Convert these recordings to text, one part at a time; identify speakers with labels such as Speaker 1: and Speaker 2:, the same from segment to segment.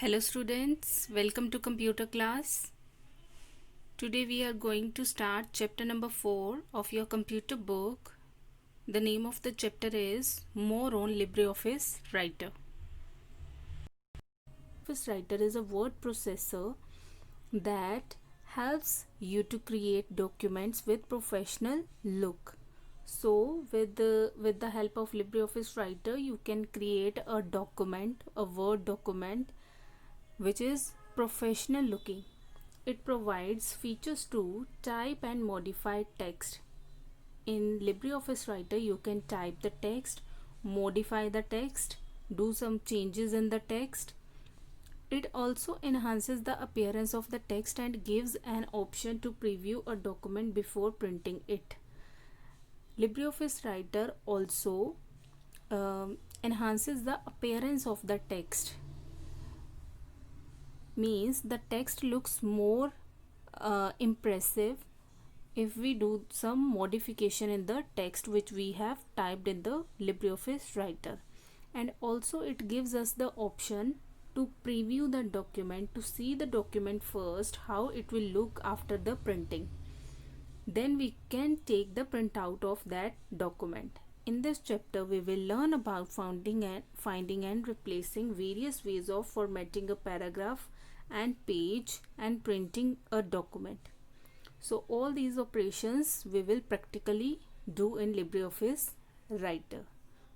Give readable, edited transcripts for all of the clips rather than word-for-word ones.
Speaker 1: Hello students, welcome to computer class. Today we are going to start chapter number 4 of your computer book. The name of the chapter is More on LibreOffice Writer. LibreOffice Writer is a word processor that helps you to create documents with professional look. So with the help of LibreOffice Writer you can create a document, a Word document which is professional looking. It provides features to type and modify text. In LibreOffice Writer, you can type the text, modify the text, do some changes in the text. It also enhances the appearance of the text and gives an option to preview a document before printing it. LibreOffice Writer also enhances the appearance of the text. Means the text looks more impressive if we do some modification in the text which we have typed in the LibreOffice Writer. And also it gives us the option to preview the document, to see the document first, how it will look after the printing. Then we can take the printout of that document. In this chapter, we will learn about finding and replacing various ways of formatting a paragraph and page and printing a document. So all these operations we will practically do in LibreOffice Writer.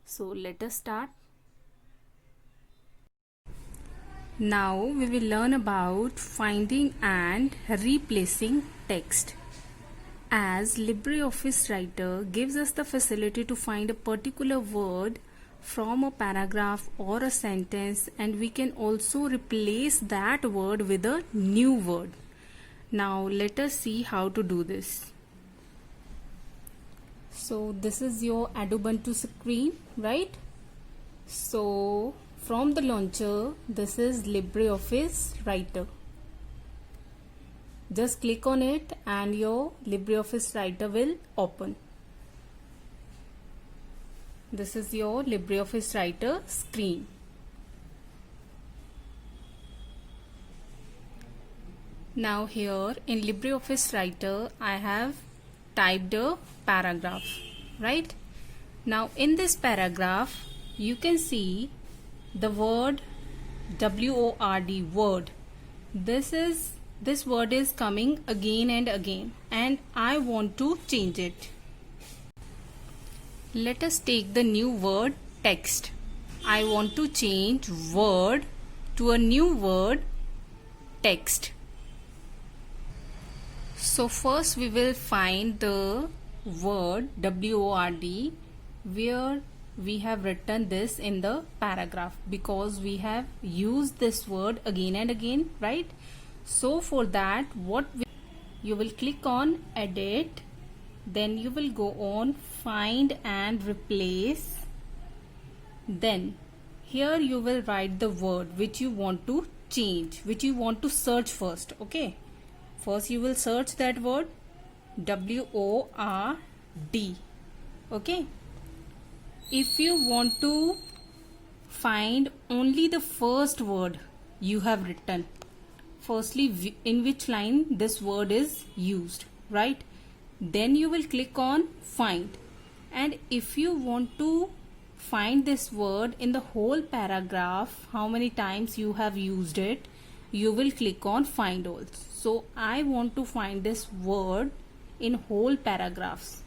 Speaker 1: So let us start. Now we will learn about finding and replacing text. As LibreOffice Writer gives us the facility to find a particular word from a paragraph or a sentence, and we can also replace that word with a new word. Now let us see how to do this. So this is your Ubuntu screen, right? So from the launcher, this is LibreOffice Writer. Just click on it and your LibreOffice Writer will open. This is your LibreOffice Writer screen. Now here in LibreOffice Writer I have typed a paragraph, right? Now in this paragraph you can see the word WORD, word. This word is coming again and again and I want to change it. Let us take the new word text. I want to change word to a new word text. So first we will find the word WORD where we have written this in the paragraph, because we have used this word again and again, right? So for that you will click on edit, then you will go on find and replace. Then here you will write the word which you want to change, which you want to search first. Okay, first you will search that word WORD. Okay, if you want to find only the first word you have written, firstly in which line this word is used, right? Then you will click on find, and if you want to find this word in the whole paragraph, how many times you have used it, you will click on find all. So I want to find this word in whole paragraphs,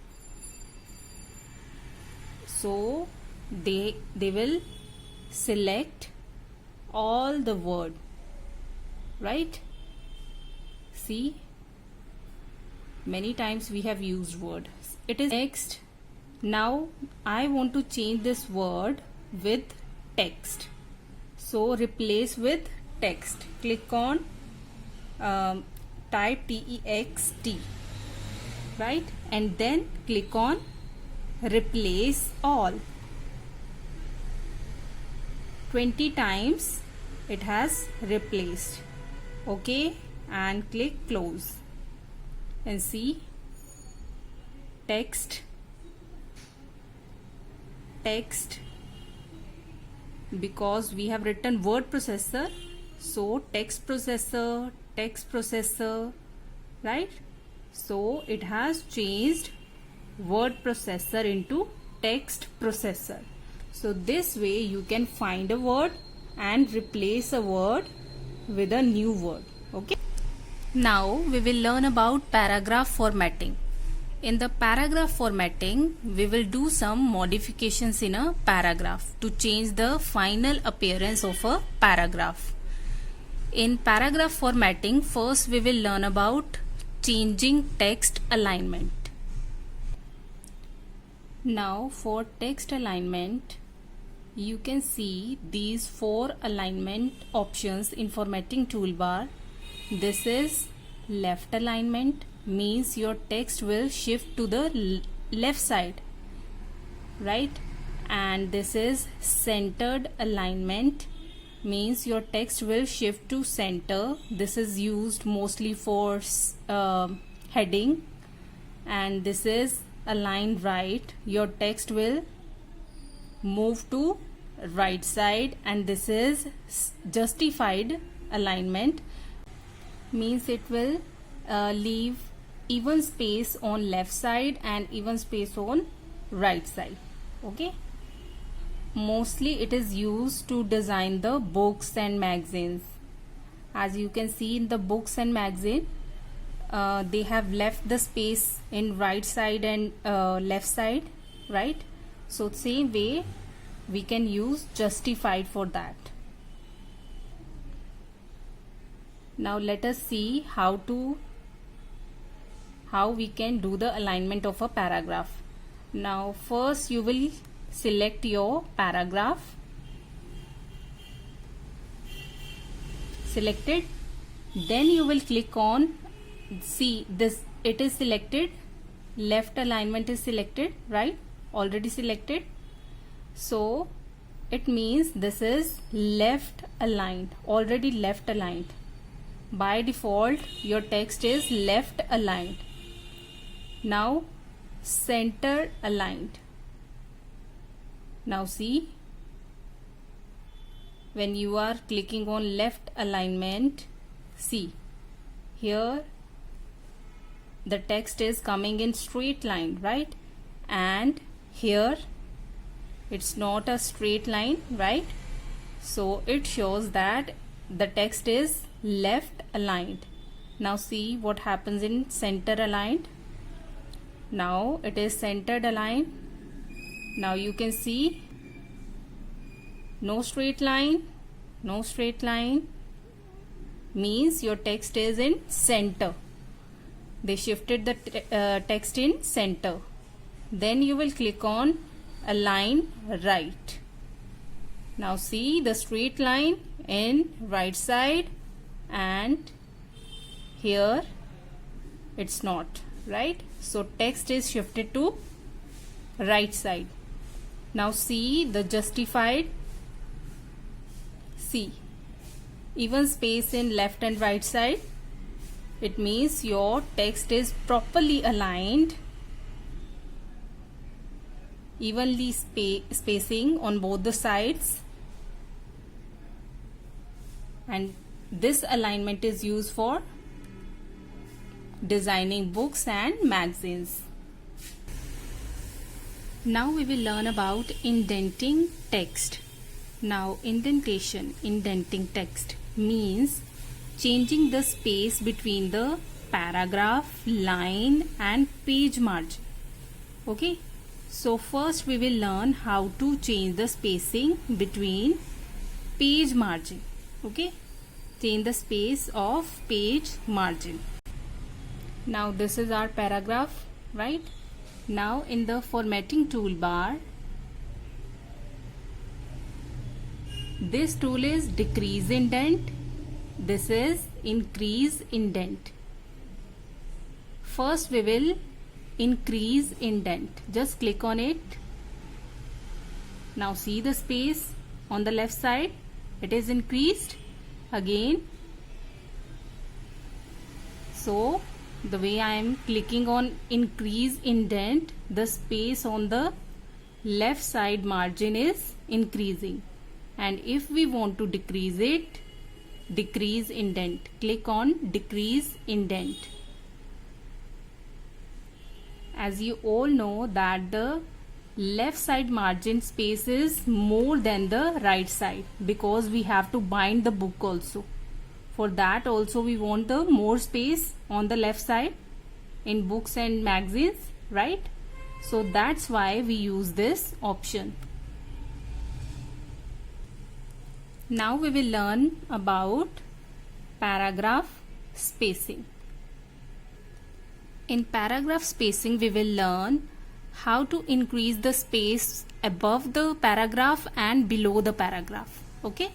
Speaker 1: so they will select all the word, right? See, many times we have used word. It is next. Now I want to change this word with text, so replace with text. Click on type TEXT, right? And then click on replace all. 20 times it has replaced. Okay, and click close and see text, because we have written word processor, So text processor, right? So it has changed word processor into text processor. So this way you can find a word and replace a word with a new word. Okay. Now we will learn about paragraph formatting. In the paragraph formatting, we will do some modifications in a paragraph to change the final appearance of a paragraph. In paragraph formatting, first we will learn about changing text alignment. Now for text alignment, you can see these 4 alignment options in formatting toolbar. This is left alignment, means your text will shift to the left side, right? And this is centered alignment, means your text will shift to center. This is used mostly for heading. And this is aligned right, your text will move to right side. And this is justified alignment, means it will leave even space on left side and even space on right side. Okay, mostly it is used to design the books and magazines. As you can see in the books and magazine, they have left the space in right side and left side, right? So same way we can use justified for that. Now let us see how we can do the alignment of a paragraph. Now first you will select your paragraph. Selected. Then you will click on, see this, it is selected, left alignment is selected, right? Already selected. So it means this is left aligned, already left aligned. By default your text is left aligned. Now center aligned. Now see, when you are clicking on left alignment, see here the text is coming in straight line, right? And here it's not a straight line, right? So it shows that the text is left aligned. Now see what happens in center aligned. Now it is centered aligned. Now you can see no straight line, no straight line, means your text is in center. They shifted the text in center. Then you will click on align right. Now see the straight line in right side, and here it's not, right? So text is shifted to right side. Now see the justified. See, even space in left and right side. It means your text is properly aligned, evenly spacing on both the sides. And this alignment is used for designing books and magazines. Now we will learn about indenting text. Now indenting text means changing the space between the paragraph, line and page margin. Okay, so first we will learn how to change the spacing between page margin. Okay, change the space of page margin. Now this is our paragraph, right? Now in the formatting toolbar, this tool is decrease indent, this is increase indent. First we will increase indent. Just click on it. Now see the space on the left side, it is increased again. So the way I am clicking on increase indent, the space on the left side margin is increasing. And if we want to decrease it, decrease indent. Click on decrease indent. As you all know that the left side margin space is more than the right side, because we have to bind the book also. For that also we want the more space on the left side in books and magazines, right? So that's why we use this option. Now we will learn about paragraph spacing. In paragraph spacing, we will learn how to increase the space above the paragraph and below the paragraph. Okay?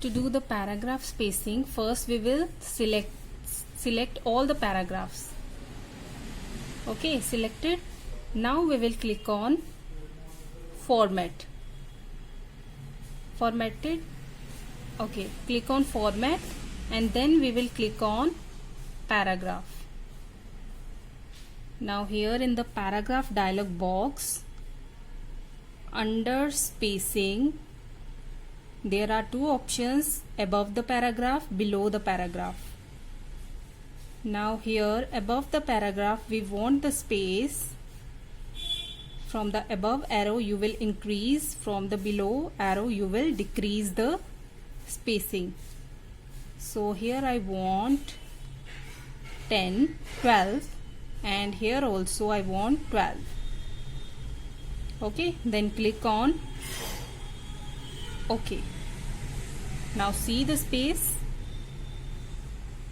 Speaker 1: To do the paragraph spacing, first we will select all the paragraphs. Okay, selected. Now we will click on format. Formatted. Okay, click on format and then we will click on paragraph. Now here in the paragraph dialog box, under spacing, there are two options: above the paragraph, below the paragraph. Now here above the paragraph we want the space. From the above arrow you will increase, from the below arrow you will decrease the spacing. So here I want 10, 12, and here also I want 12. Okay, then click on OK. Now see the space,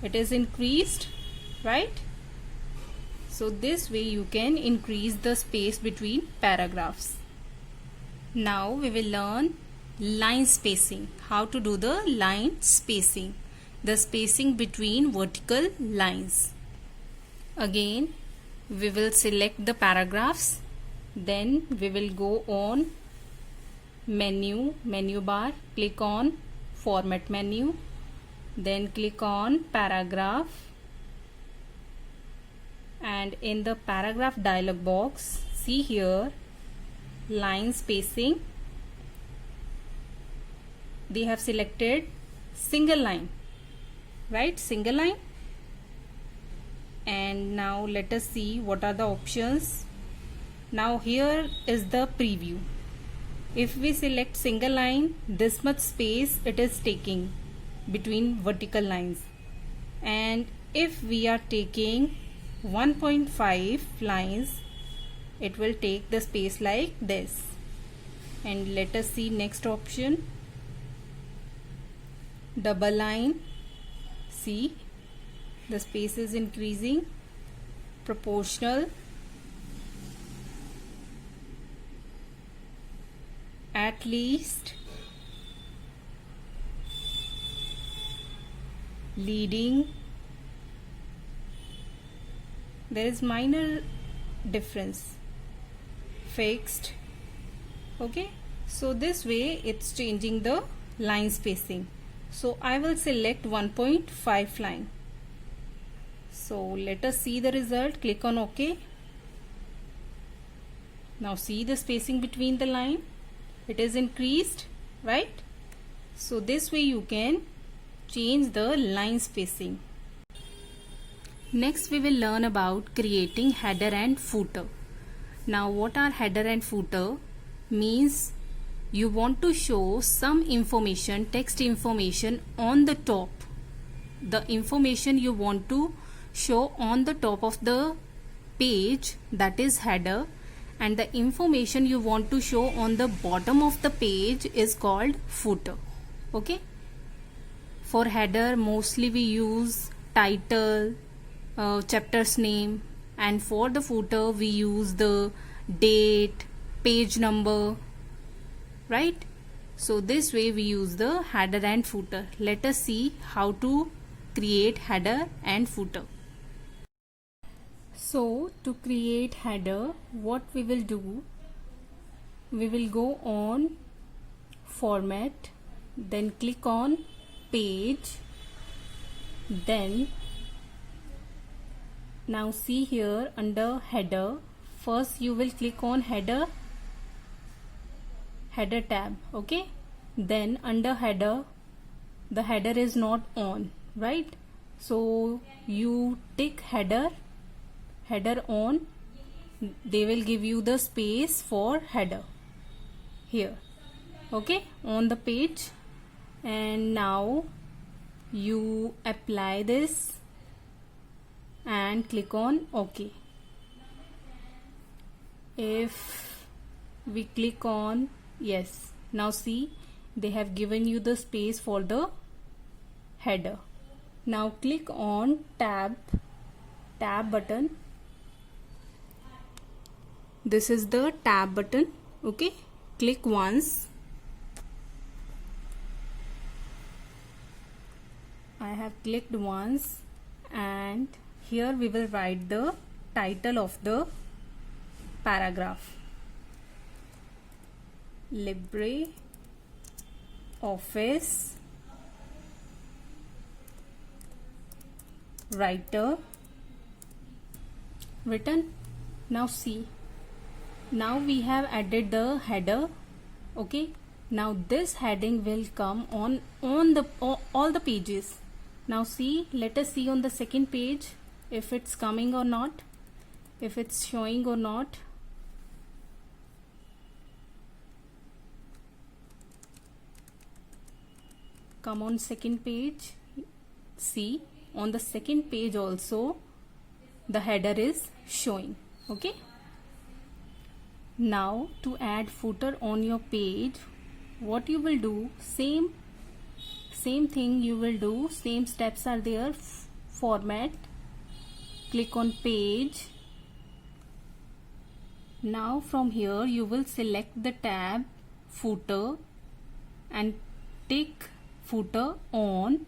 Speaker 1: it is increased, right? So this way you can increase the space between paragraphs. Now we will learn line spacing. How to do the line spacing, the spacing between vertical lines. Again we will select the paragraphs, then we will go on menu bar, click on format menu, then click on paragraph, and in the paragraph dialog box, see here line spacing. They have selected single line, right? Single line. And now let us see what are the options. Now here is the preview. If we select single line, this much space it is taking between vertical lines, and if we are taking 1.5 lines, it will take the space like this. And let us see next option, double line. See, the space is increasing. Proportional, at least, leading. There is minor difference. Fixed. Okay, so this way it's changing the line spacing. So I will select 1.5 line. So let us see the result. Click on OK. Now see the spacing between the line, it is increased, right? So this way you can change the line spacing. Next we will learn about creating header and footer. Now what are header and footer? Means you want to show some information, text information on the top. The information you want to show on the top of the page, that is header, and the information you want to show on the bottom of the page is called footer. Okay, for header mostly we use title, chapter's name, and for the footer we use the date, page number, right? So this way we use the header and footer. Let us see how to create header and footer. So to create header, what we will do, we will go on format, then click on page, then now see here under header, first you will click on header tab. Okay, then under header the header is not on, right? So you tick header on. They will give you the space for header here, okay, on the page. And now you apply this and click on OK. If we click on yes, now see, they have given you the space for the header. Now click on tab button. This is the tab button, okay. Click once. I have clicked once, and here we will write the title of the paragraph. LibreOffice Writer written. Now see, now we have added the header, okay. Now this heading will come on all the pages. Now see, let us see on the second page if it's coming or not, if it's showing or not. Come on second page. See, on the second page also the header is showing, okay. Now to add footer on your page, what you will do, same thing you will do, same steps are there. Format, click on page. Now from here you will select the tab footer and tick footer on.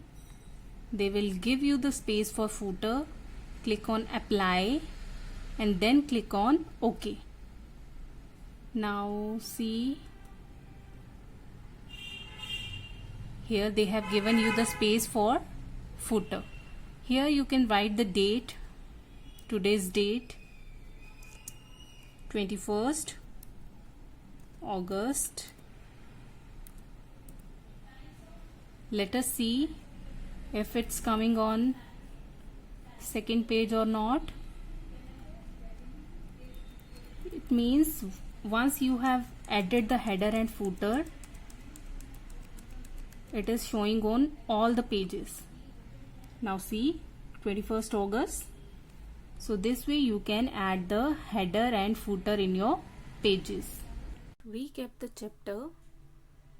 Speaker 1: They will give you the space for footer. Click on apply and then click on OK. Now see, here they have given you the space for footer. Here you can write the date, today's date, 21st August. Let us see if it's coming on second page or not. It means once you have added the header and footer, it is showing on all the pages. Now see, 21st August. So this way you can add the header and footer in your pages. To recap the chapter,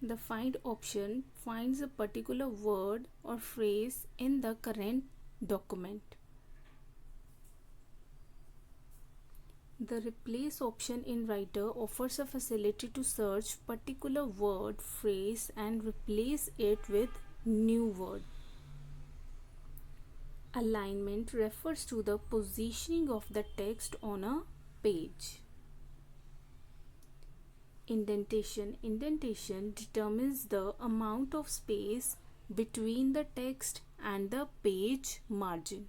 Speaker 1: the find option finds a particular word or phrase in the current document. The replace option in Writer offers a facility to search particular word, phrase and replace it with new word. Alignment refers to the positioning of the text on a page. Indentation determines the amount of space between the text and the page margin.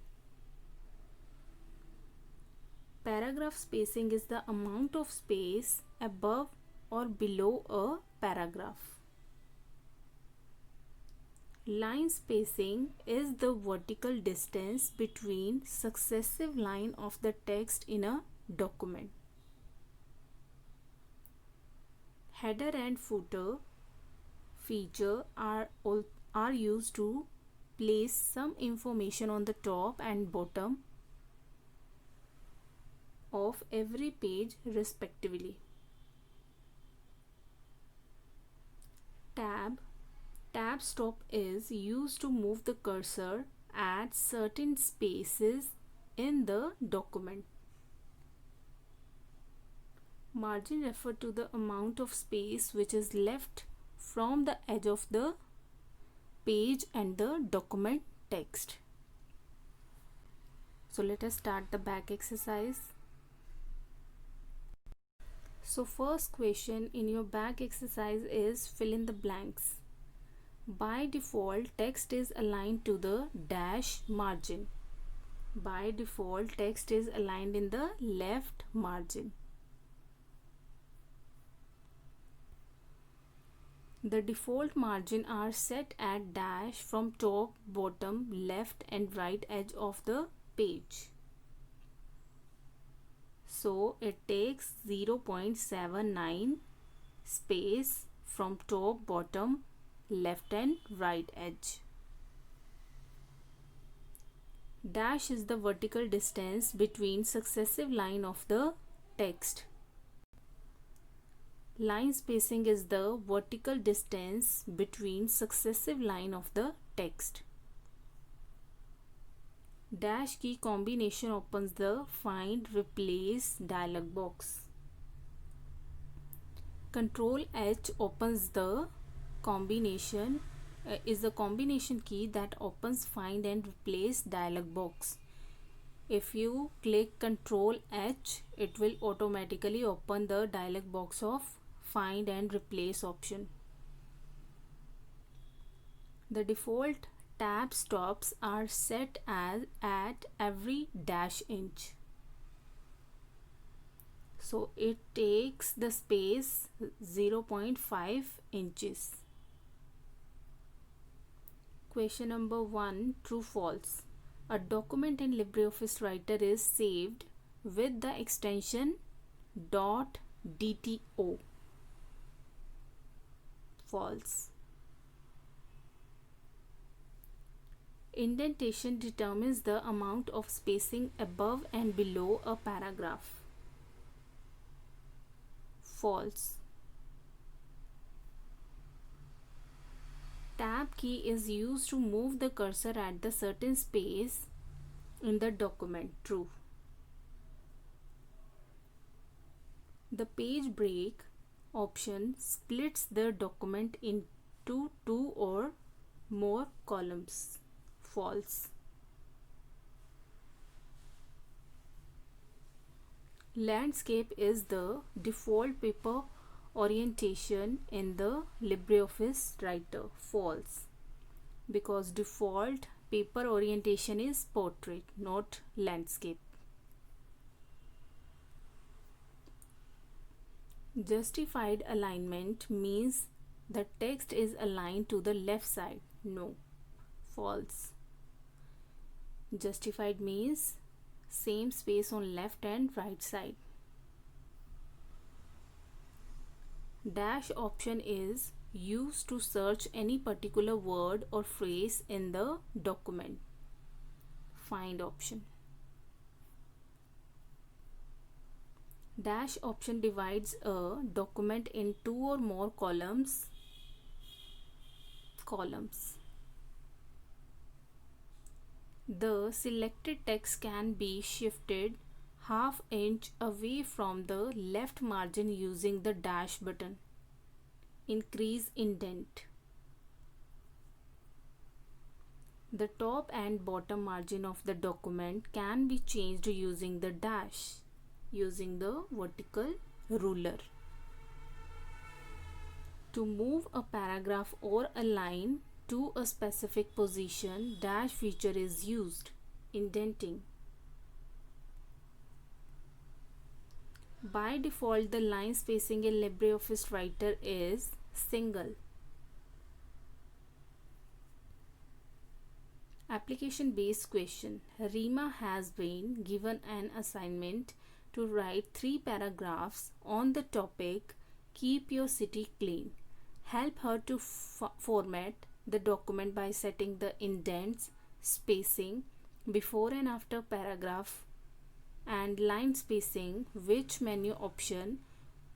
Speaker 1: Paragraph spacing is the amount of space above or below a paragraph. Line spacing is the vertical distance between successive lines of the text in a document. Header and footer feature are used to place some information on the top and bottom of every page respectively. Tab stop is used to move the cursor at certain spaces in the document. Margin refer to the amount of space which is left from the edge of the page and the document text. So let us start the back exercise. So first question in your back exercise is fill in the blanks. By default, text is aligned to the dash margin. By default, text is aligned in the left margin. The default margin are set at dash from top, bottom, left and right edge of the page. So it takes 0.79 space from top, bottom, left and right edge. Dash is the vertical distance between successive line of the text. Line spacing is the vertical distance between successive line of the text. Dash key combination opens the Find Replace dialog box. Control H opens the combination is the combination key that opens Find and Replace dialog box. If you click Control H, it will automatically open the dialog box of Find and Replace option. The default tab stops are set as at every dash inch. So it takes the space 0.5 inches. Question number 1, true false. A document in LibreOffice Writer is saved with the extension .dto. False. Indentation determines the amount of spacing above and below a paragraph. False. Tab key is used to move the cursor at the certain space in the document. True. The page break option splits the document into 2 or more columns. False. Landscape is the default paper orientation in the LibreOffice Writer. False. Because default paper orientation is portrait, not landscape. Justified alignment means the text is aligned to the left side. No. False. Justified means same space on left and right side. Dash option is used to search any particular word or phrase in the document. Find option. Dash option divides a document in 2 or more columns. The selected text can be shifted ½ inch away from the left margin using the dash button. Increase indent. The top and bottom margin of the document can be changed using the dash, using the vertical ruler. To move a paragraph or a line to a specific position, dash feature is used. Indenting. By default, the line spacing in LibreOffice Writer is single. Application based question. Rima has been given an assignment to write 3 paragraphs on the topic Keep Your City Clean. Help her to format the document by setting the indents, spacing, before and after paragraph and line spacing. Which menu option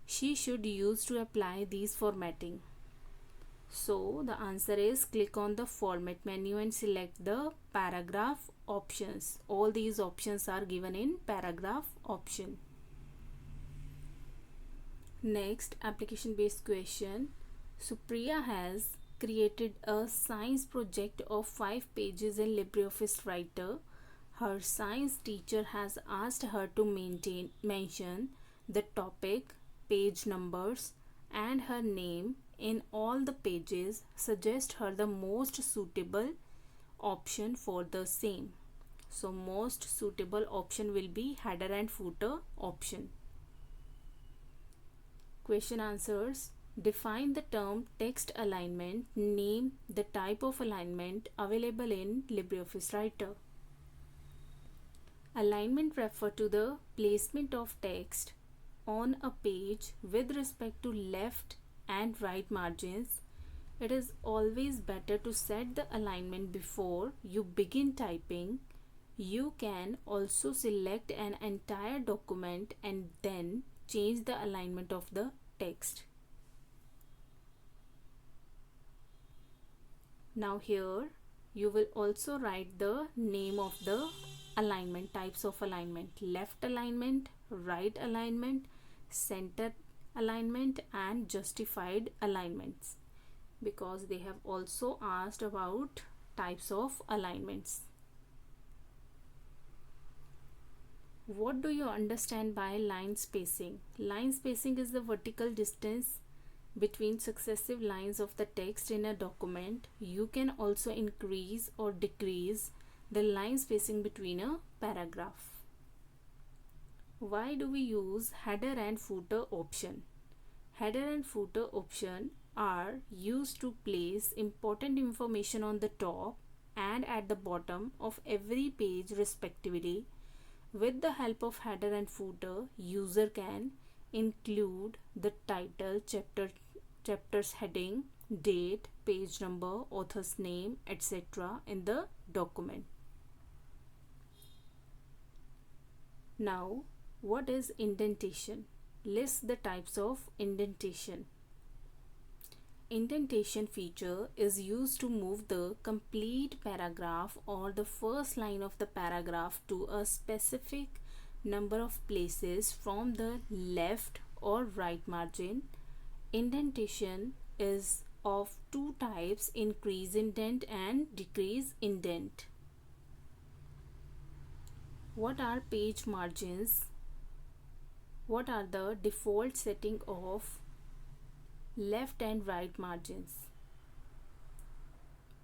Speaker 1: she should use to apply these formatting? So the answer is click on the format menu and select the paragraph options. All these options are given in paragraph option. Next, application based question. Supriya has created a science project of 5 pages in LibreOffice Writer. Her science teacher has asked her to mention the topic, page numbers and her name in all the pages. Suggest her the most suitable option for the same. So most suitable option will be header and footer option. Question answers. Define the term text alignment. Name the type of alignment available in LibreOffice Writer. Alignment refer to the placement of text on a page with respect to left and right margins. It is always better to set the alignment before you begin typing. You can also select an entire document and then change the alignment of the text. Now here you will also write the name of the alignment, types of alignment: left alignment, right alignment, center alignment, and justified alignments, because they have also asked about types of alignments. What do you understand by line spacing? Line spacing is the vertical distance between successive lines of the text in a document. You can also increase or decrease the line spacing between a paragraph. Why do we use header and footer option? Header and footer option are used to place important information on the top and at the bottom of every page respectively. With the help of header and footer, user can include the title, chapter's heading, date, page number, author's name, etc. in the document. Now, what is indentation? List the types of indentation. Indentation feature is used to move the complete paragraph or the first line of the paragraph to a specific number of places from the left or right margin. Indentation is of two types: increase indent and decrease indent. What are page margins? What are the default setting of left and right margins?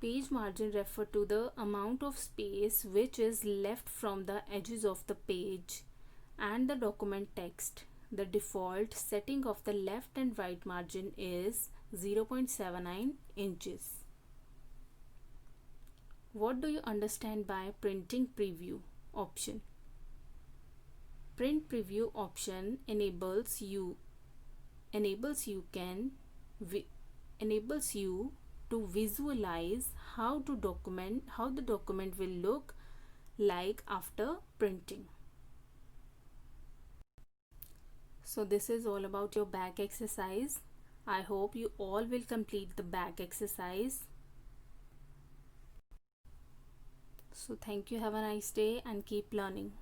Speaker 1: Page margin refer to the amount of space which is left from the edges of the page and the document text. The default setting of the left and right margin is 0.79 inches. What do you understand by printing preview option? Print preview option enables you to visualize how the document will look like after printing. So this is all about your back exercise. I hope you all will complete the back exercise. So thank you, have a nice day and keep learning.